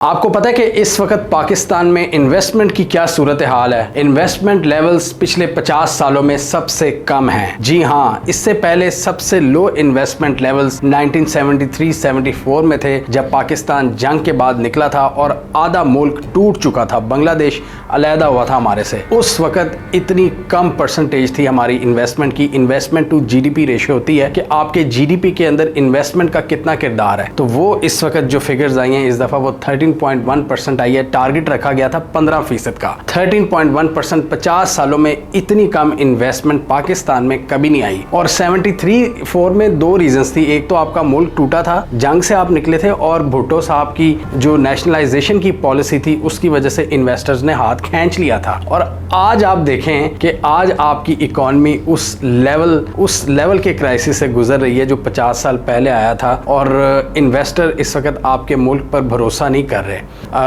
आपको पता है कि इस वक्त पाकिस्तान में इन्वेस्टमेंट की क्या सूरत हाल है। इन्वेस्टमेंट लेवल्स पिछले 50 सालों में सबसे कम हैं। जी हाँ, इससे पहले सबसे लो इन्वेस्टमेंट लेवल्स 1973-74 में थे, जब पाकिस्तान जंग के बाद निकला था और आधा मुल्क टूट चुका था, बांग्लादेश अलहदा हुआ था हमारे से। उस वक्त इतनी कम परसेंटेज थी हमारी इन्वेस्टमेंट की। इन्वेस्टमेंट टू जीडीपी रेशियो होती है कि आपके जीडीपी के अंदर इन्वेस्टमेंट का कितना किरदार है। तो वो इस वक्त जो फिगर्स आई हैं, इस दफा वो 13.1% आई है। टारगेट रखा गया था 15% का। 13.1%, 50 सालों में इतनी कम इन्वेस्टमेंट पाकिस्तान में कभी नहीं आई। और 73-4 में दो रीजंस थी। एक तो आपका मुल्क टूटा था, जंग से आप निकले थे, और भुट्टो साहब की जो नेशनलाइजेशन की पॉलिसी थी उसकी वजह से इन्वेस्टर्स ने हाथ खींच लिया था। और आज आप देखें कि आज आपकी इकोनॉमी उस लेवल के क्राइसिस से गुजर रही है जो 50 साल पहले आया था, और इन्वेस्टर इस वक्त आपके मुल्क पर भरोसा नहीं कर रहे।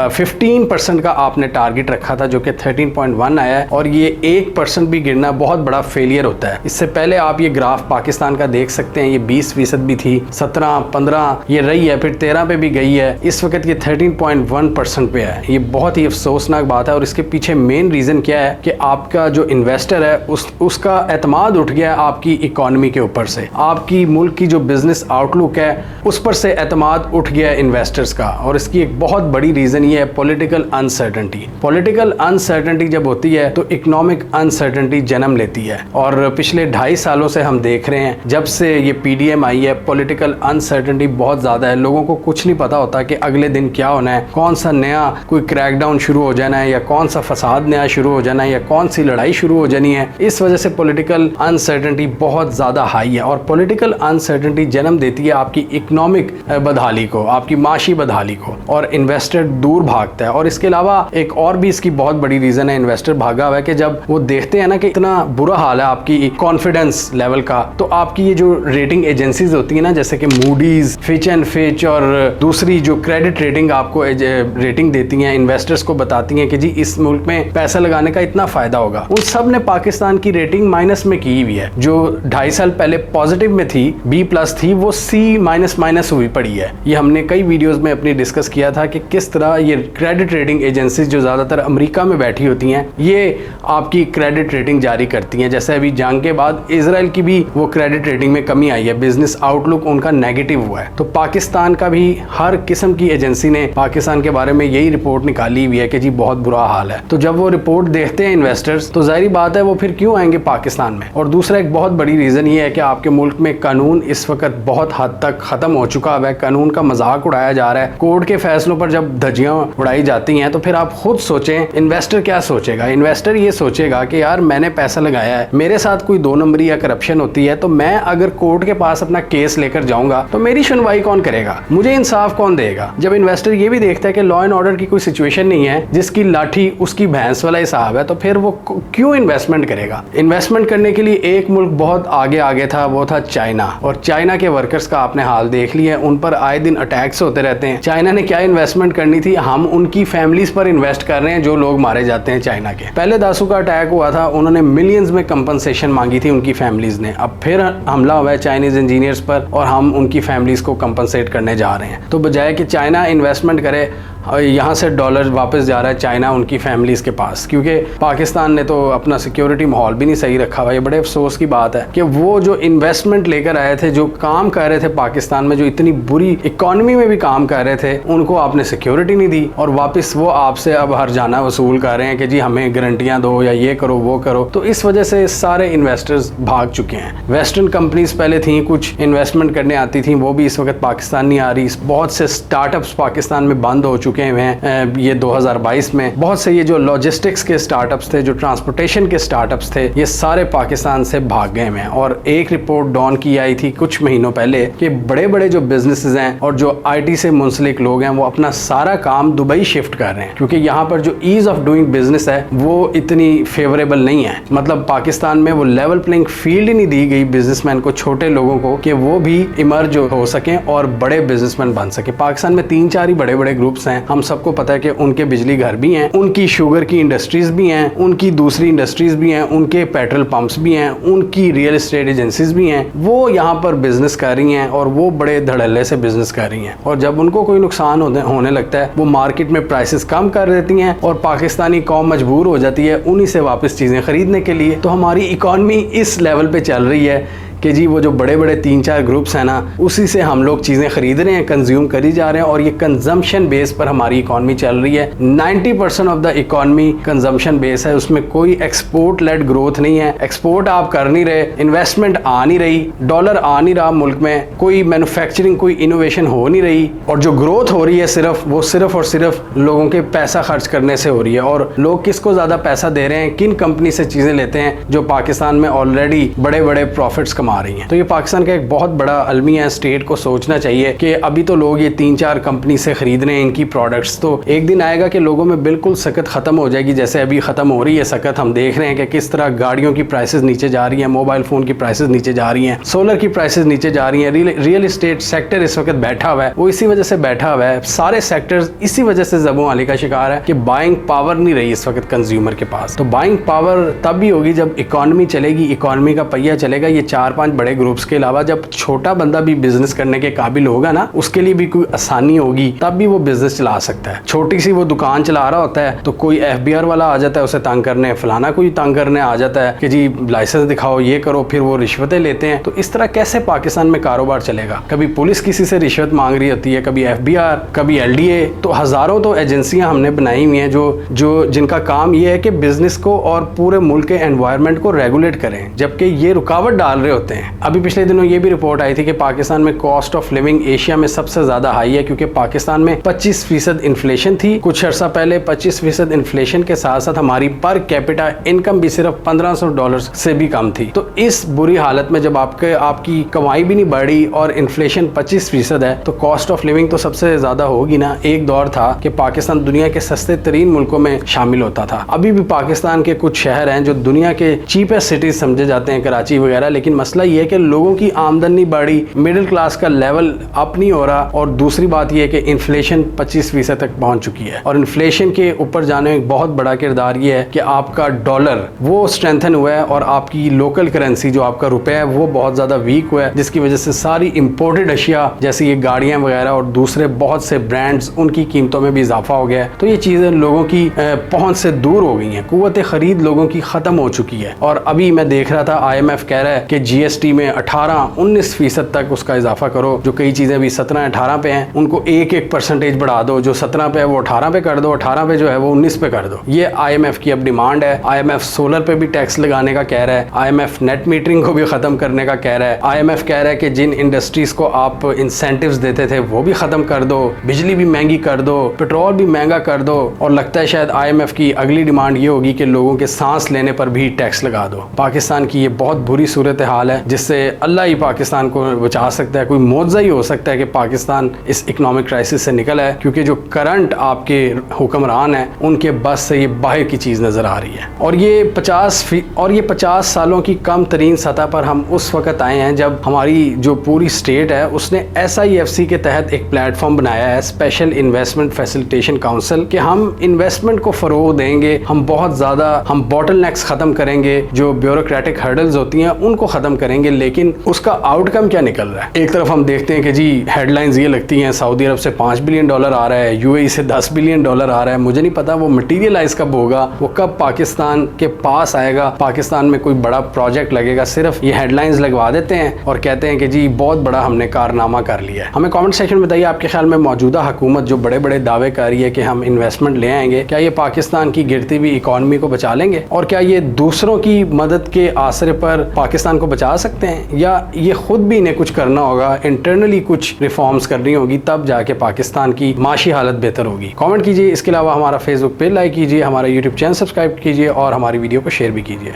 15% का आपने टारगेट रखा था जो कि 13.1 आया है, और ये 1% भी गिरना बहुत बड़ा फेलियर होता है। इससे पहले आप ये ग्राफ पाकिस्तान का देख सकते हैं, ये 20% भी थी, 17, 15 ये रही है, फिर 13 पे भी गई है, इस वक्त ये 13.1% पे है। ये बहुत ही अफसोसनाक बात है। और इसके पीछे मेन रीजन क्या है कि आपका जो इन्वेस्टर है उसका एतमाद उठ गया है आपकी इकोनॉमी के ऊपर से। आपकी मुल्क की जो बिजनेस आउटलुक है उस पर से एतमाद उठ गया है इन्वेस्टर्स का। और इसकी एक बहुत बड़ी रीजन ये है पॉलिटिकल अनसर्टेनिटी। पॉलिटिकल अनसर्टेनिटी जब होती है तो इकोनॉमिक अनसर्टेनिटी जन्म लेती है। और पिछले 2.5 सालों से हम देख रहे हैं, जब से ये पीडीएम आई है, पॉलिटिकल अनसर्टेनिटी बहुत ज्यादा है। लोगों को कुछ नहीं पता होता कि अगले दिन क्या होना है, कौन सा नया कोई क्रैकडाउन शुरू हो जाना है, या कौन सा फसाद नया शुरू हो जाना है, या कौन सी लड़ाई शुरू हो जानी है। इस वजह से पॉलिटिकल अनसर्टेनिटी बहुत ज्यादा हाई है। और पॉलिटिकल अनसर्टेनिटी जन्म देती है आपकी इकोनॉमिक बदहाली को, आपकी माशी बदहाली को, और इन्वेस्टर दूर भागता है। और इसके अलावा एक और भी इसकी बहुत बड़ी रीजन है इन्वेस्टर भागा हुआ है कि जब वो देखते हैं ना कि इतना बुरा हाल है आपकी कॉन्फिडेंस लेवल का, तो आपकी ये जो रेटिंग एजेंसीज होती है ना, जैसे कि मूडीज, फिच एंड फिच और दूसरी जो क्रेडिट रेटिंग आपको रेटिंग देती हैं, इन्वेस्टर्स को बताती हैं कि जी इस मुल्क में पैसा लगाने का इतना फायदा होगा, उन सब ने पाकिस्तान की रेटिंग माइनस में की हुई है। जो 2.5 साल पहले पॉजिटिव में थी, B+ थी, वो C- हुई पड़ी है। ये हमने कई वीडियोस में अपनी डिस्कस किया था कि किस तरह ये क्रेडिट रेटिंग एजेंसीज जो ज्यादातर अमेरिका में बैठी होती हैं, ये आपकी क्रेडिट रेटिंग जारी करती हैं। जैसे अभी जंग के बाद इजराइल की भी वो क्रेडिट रेटिंग में कमी आई है, बिजनेस आउटलुक उनका नेगेटिव हुआ है। तो पाकिस्तान का भी हर किस्म की एजेंसी ने पाकिस्तान के बारे में यही रिपोर्ट निकाली हुई है कि जी बहुत बुरा हाल है। तो जब वो रिपोर्ट देखते हैं इन्वेस्टर्स, तो जाहिर बात है वो फिर क्यों आएंगे पाकिस्तान में। और दूसरा एक बहुत बड़ी रीजन ये है कि आपके मुल्क में कानून इस वक्त बहुत हद तक खत्म हो चुका है। कानून का मजाक उड़ाया जा रहा है। कोर्ट के फैसलों पर जब धज्जियां उड़ाई जाती हैं, तो फिर आप खुद सोचें इन्वेस्टर क्या सोचेगा। इन्वेस्टर ये सोचेगा कि यार मैंने पैसा लगाया है, मेरे साथ कोई 2 नंबरी या करप्शन होती है, तो मैं अगर कोर्ट के पास अपना केस लेकर जाऊंगा तो मेरी सुनवाई कौन करेगा, मुझे इंसाफ कौन देगा। जब इन्वेस्टर ये भी देखता है कि लॉ एंड ऑर्डर की कोई सिचुएशन नहीं है, जिसकी लाठी उसकी भैंस वाला हिसाब है, तो फिर वो क्यों इन्वेस्टमेंट करेगा। इन्वेस्टमेंट करने के लिए एक मुल्क बहुत आगे था, वो था चाइना। और चाइना के वर्कर्स का आपने हाल देख लिया, उन पर आए दिन अटैक्स होते रहते हैं। चाइना ने क्या इन्वेस्टमेंट करनी थी, हम उनकी फैमिलीज पर इन्वेस्ट कर रहे हैं जो लोग मारे जाते हैं चाइना के। पहले दासू का अटैक हुआ था, उन्होंने मिलियंस में कंपनसेशन मांगी थी उनकी फैमिलीज ने। अब फिर हमला हुआ है चाइनीज इंजीनियर्स पर, और हम उनकी फैमिलीज को कंपनसेट करने जा रहे हैं। तो बजाय कि चाइना इन्वेस्टमेंट करे, यहाँ से डॉलर वापस जा रहा है चाइना उनकी फैमिलीज के पास, क्योंकि पाकिस्तान ने तो अपना सिक्योरिटी माहौल भी नहीं सही रखा हुआ। ये बड़े अफसोस की बात है कि वो जो इन्वेस्टमेंट लेकर आए थे, जो काम कर रहे थे पाकिस्तान में, जो इतनी बुरी इकोनॉमी में भी काम कर रहे थे, उनको आपने सिक्योरिटी नहीं दी, और वापस वो आपसे अब हर जाना वसूल कर रहे हैं कि जी हमें गारंटियां दो, या ये करो वो करो। तो इस वजह से सारे इन्वेस्टर्स भाग चुके हैं। वेस्टर्न कंपनीज पहले थी, कुछ इन्वेस्टमेंट करने आती थी, वो भी इस वक्त पाकिस्तान नहीं आ रही। बहुत से स्टार्टअप्स पाकिस्तान में बंद हो चुके हैं। ये 2022 में बहुत से ये जो लॉजिस्टिक्स के स्टार्टअप्स थे, जो ट्रांसपोर्टेशन के स्टार्टअप्स थे, ये सारे पाकिस्तान से भाग गए हैं। और एक रिपोर्ट डॉन की आई थी कुछ महीनों पहले कि बड़े बड़े जो बिजनेसेस हैं और जो आईटी से मुंसलिक लोग हैं, वो अपना सारा काम दुबई शिफ्ट कर रहे हैं, क्योंकि यहाँ पर जो ईज ऑफ डूइंग बिजनेस है वो इतनी फेवरेबल नहीं है। मतलब पाकिस्तान में वो लेवल प्लेइंग फील्ड ही नहीं दी गई बिजनेसमैन को, छोटे लोगों को, कि वो भी इमर्ज हो सकें और बड़े बिजनेसमैन बन सके। पाकिस्तान में 3-4 ही बड़े बड़े ग्रुप्स हैं हम सबको पता है कि उनके बिजली घर भी हैं, उनकी शुगर की इंडस्ट्रीज भी हैं, उनकी दूसरी इंडस्ट्रीज भी हैं, उनके पेट्रोल पंप्स भी हैं, उनकी रियल एस्टेट एजेंसीज भी हैं। वो यहाँ पर बिजनेस कर रही हैं और वो बड़े धड़ल्ले से बिजनेस कर रही हैं, और जब उनको कोई नुकसान होने लगता है वो मार्केट में प्राइसेस कम कर देती हैं और पाकिस्तानी कौम मजबूर हो जाती है उन्हीं से वापस चीज़ें खरीदने के लिए। तो हमारी इकॉनमी इस लेवल पे चल रही है कि जी वो जो बड़े बड़े 3-4 ग्रुप्स हैं ना, उसी से हम लोग चीज़ें खरीद रहे हैं, कंज्यूम करी जा रहे हैं, और ये कंजम्पशन बेस पर हमारी इकॉनमी चल रही है। 90% of the economy consumption base है, उसमें कोई एक्सपोर्ट लेड ग्रोथ नहीं है। एक्सपोर्ट आप कर नहीं रहे, इन्वेस्टमेंट आ नहीं रही, डॉलर आ नहीं रहा मुल्क में, कोई मैन्युफैक्चरिंग, कोई इनोवेशन हो नहीं रही, और जो ग्रोथ हो रही है वो सिर्फ और सिर्फ लोगों के पैसा खर्च करने से हो रही है। और लोग किसको ज़्यादा पैसा दे रहे हैं, किन कंपनी से चीज़ें लेते हैं जो पाकिस्तान में ऑलरेडी बड़े बड़े प्रॉफिट्स कमा रही हैं। तो ये पाकिस्तान का एक बहुत बड़ा अलमिया है। स्टेट को सोचना चाहिए कि अभी तो लोग ये 3-4 कंपनी से खरीद रहे हैं इनकी प्रोडक्ट्स, तो एक दिन आएगा कि लोगों में बिल्कुल सकत खत्म हो जाएगी, जैसे अभी खत्म हो रही है सकत। हम देख रहे हैं कि किस तरह गाड़ियों की प्राइसेस नीचे जा रही हैं, मोबाइल फोन की प्राइसेस नीचे जा रही हैं, सोलर की प्राइसेस नीचे जा रही हैं। रियल एस्टेट सेक्टर इस वक्त बैठा हुआ है, वो इसी वजह से बैठा हुआ है। सारे सेक्टर्स इसी वजह से ज़बों आली का शिकार है कि बाइंग पावर नहीं रही इस वक्त कंज्यूमर के पास। तो बाइंग पावर तब भी होगी जब इकॉनमी चलेगी, इकॉनमी का पहिया चलेगा। ये 4-5 बड़े ग्रुप्स के अलावा जब छोटा बंदा भी बिजनेस करने के काबिल होगा ना, उसके लिए भी कोई आसानी होगी, तब भी वो बिजनेस चला सकता है। छोटी सी वो दुकान चला रहा होता है तो कोई FBI वाला आ जाता है उसे तंग करने, फलाना कोई तंग करने आ जाता है कि जी लाइसेंस दिखाओ, ये करो, फिर वो रिश्वतें लेते हैं। तो इस तरह कैसे पाकिस्तान में कारोबार चलेगा? कभी पुलिस किसी से रिश्वत मांग रही होती है, कभी FBR, कभी LDA। तो हजारों तो एजेंसियां हमने बनाई हुई हैं जो जिनका काम ये है कि बिजनेस को और पूरे मुल्क के एनवायरनमेंट को रेगुलेट करें, जबकि ये रुकावट डाल रहे होते हैं। अभी पिछले दिनों ये भी रिपोर्ट आई थी कि पाकिस्तान में कॉस्ट ऑफ लिविंग एशिया में सबसे ज्यादा हाई है, क्योंकि पाकिस्तान में 25% इन्फ्लेशन थी कुछ अर्सा पहले। 25% इन्फ्लेशन के साथ साथ हमारी पर कैपिटा इनकम भी सिर्फ $1500 से भी कम थी। तो इस बुरी हालत में जब आपकी कमाई भी नहीं बढ़ी और इन्फ्लेशन 25% है, तो कॉस्ट ऑफ लिविंग तो सबसे ज्यादा होगी ना। एक दौर था कि पाकिस्तान दुनिया के सस्ते तरीन मुल्कों में शामिल होता था। अभी भी पाकिस्तान के कुछ शहर हैं जो दुनिया के चीपेस्ट सिटीज समझे जाते हैं, कराची वगैरह, लेकिन मसला ये है कि लोगों की आमदनी नहीं बढ़ी, मिडिल क्लास का लेवल अप नहीं हो रहा। और दूसरी बात यह है कि इन्फ्लेशन 25% तक पहुंच चुकी है, और इन्फ्लेशन के ऊपर जाने में बहुत बड़ा किरदार ये है कि आपका डॉलर वो स्ट्रेंथन हुआ है और आपकी लोकल करेंसी जो आपका रुपया है वो बहुत ज्यादा वीक हुआ है, जिसकी वजह से सारी इंपोर्टेड अशिया जैसे ये गाड़ियां वगैरह और दूसरे बहुत से ब्रांड्स, उनकी कीमतों में भी इजाफा हो गया है। तो ये चीजें लोगों की पहुंच से दूर हो गई हैं, कुव्वत खरीद लोगों की खत्म हो चुकी है। और अभी मैं देख रहा था IMF कह रहा है कि GST में 18-19% तक उसका इजाफा करो। जो कई चीजें भी 17-18 पे हैं उनको 1% बढ़ा दो, जो 17 पे है वो 18 पे कर दो, 18 पे जो है वो 19 पे कर दो। ये IMF की अब डिमांड है। IMF सोलर पे भी टैक्स लगाने का कह रहा है, IMF नेट मीटरिंग को भी खत्म करने का कह रहा है। IMF कह रहा है कि जिन इंडस्ट्रीज को आप इंसेंटिव्स देते थे वो भी खत्म कर दो, बिजली भी महंगी कर दो, पेट्रोल भी महंगा कर दो। और लगता है शायद IMF की अगली डिमांड ये होगी कि लोगों के सांस लेने पर भी टैक्स लगा दो। पाकिस्तान की ये बहुत बुरी सूरत हाल है, जिससे अल्लाह ही पाकिस्तान को बचा सकता है। कोई मौजज़ा ही हो सकता है कि पाकिस्तान इस इकोनॉमिक क्राइसिस से निकल आए, क्योंकि जो करंट आपके हुक्मरान हैं उनके बस से ये बाहर की चीज़ नज़र आ रही है। और ये 50 सालों की कम तरीन सतह पर हम उस वक्त आए हैं जब हमारी जो पूरी स्टेट है उसने SIFC के तहत एक प्लेटफॉर्म बनाया है, स्पेशल इन्वेस्टमेंट फैसिलिटेशन काउंसिल, कि हम इन्वेस्टमेंट को फ़रोग देंगे, हम बहुत ज़्यादा बॉटल नेक्स ख़त्म करेंगे, जो ब्यूरोक्रेटिक हर्डल्स होती हैं उनको ख़त्म करेंगे। लेकिन उसका आउटकम क्या निकल रहा है? एक तरफ हम देखते हैं कि जी हेडलाइंस ये लगती हैं, सऊदी अरब से $5 बिलियन आ रहा है, UAE से $10 बिलियन आ रहा है। मुझे नहीं पता वो मटीरियलाइज कब होगा, वो कब पाकिस्तान के पास आएगा, पाकिस्तान में कोई बड़ा प्रोजेक्ट लगेगा। सिर्फ ये हेडलाइंस लगवा देते हैं और कहते हैं कि जी बहुत बड़ा हमने कारनामा कर लिया है। हमें कमेंट सेक्शन में बताइए आपके ख्याल में मौजूदा हुकूमत जो बड़े बड़े दावे कर रही है कि हम इन्वेस्टमेंट ले आएंगे, क्या ये पाकिस्तान की गिरती हुई इकॉनमी को बचा लेंगे? और क्या ये दूसरों की मदद के आसरे पर पाकिस्तान को बचा सकते हैं, या ये खुद भी इन्हें कुछ करना होगा, इंटरनली कुछ रिफॉर्म्स करनी होगी, तब जाके पाकिस्तान की माशी हालत बेहतर होगी? कमेंट कीजिए। इसके अलावा हमारा फेसबुक पेज लाइक कीजिए, हमारा यूट्यूब चैनल सब्सक्राइब कीजिए और हमारी वीडियो को शेयर भी कीजिए।